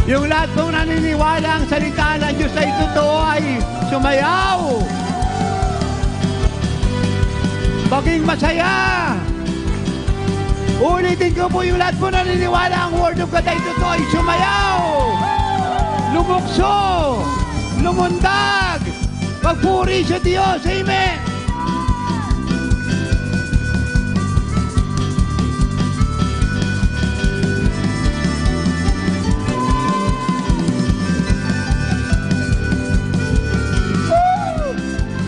Yung lahat pong naniniwala ang salita ng Diyos ay totoo ay sumayaw. Maging masaya. Ulitin ko po, yung lahat po naniniwala ang Word of God ay totoo ay sumayaw. Lumukso. Lumundag. Magpuri sa Diyos. Amen.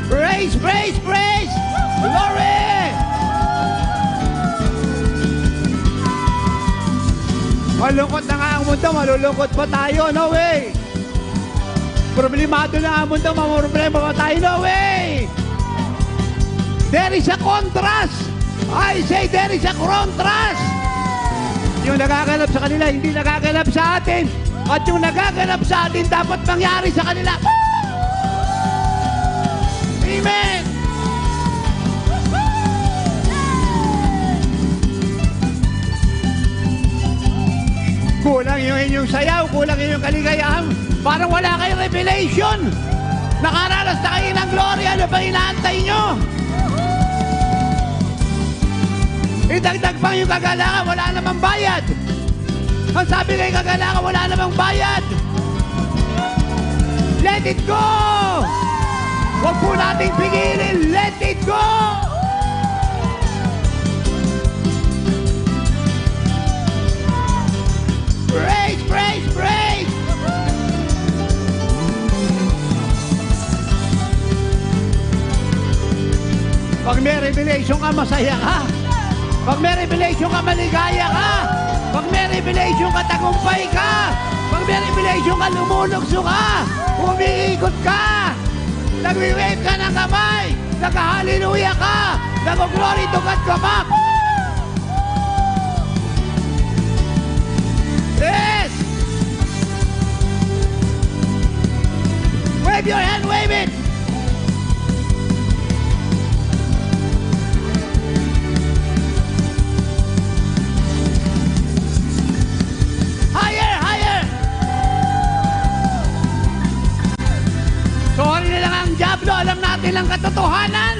Praise, praise, praise! Glory! Malungkot na nga ang mundo, malulungkot pa tayo, no way! Problemado na ang mundo, mamroblema pa tayo, no way! There is a contrast! I say there is a contrast! Yung nagaganap sa kanila, hindi nagaganap sa atin. At yung nagaganap sa atin, dapat mangyari sa kanila. Amen! Kulang yung inyong sayaw, kulang yung kaligayahan. Parang wala kayong revelation. Nakaranas na kayo ng glory. Ano bang inaantay nyo? Idagdag pa yung kagalangan, wala namang bayad. Ang sabi kay kagalangan, wala namang bayad. Let it go! Huwag po nating pigilin. Let it go! Praise, praise, praise! Pag may revelation ka, masaya ka. Pag may revelation ka, maligaya ka. Pag may revelation ka, tagumpay ka. Pag may revelation ka, lumulugso ka. Umiikot ka. Nagwi-wave ka ng kamay. Nag-hallelujah ka. Nag-glory to God ka pa. Yes! Wave your hand, wave it! Higher, higher! Sorry na lang ang Diablo, alam natin ang katotohanan.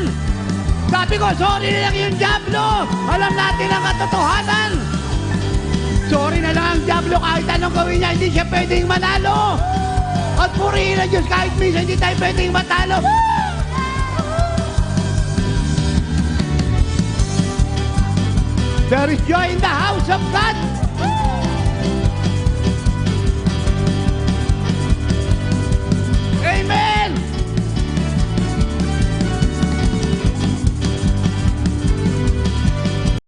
Sabi ko, sorry na lang yung Diablo, alam natin ang katotohanan. Sorry na lang ang Diablo, kahit anong gawin niya, hindi siya pwedeng manalo. At purihin ang Diyos, kahit minsan hindi tayo pwedeng matalo. There is joy in the house of God.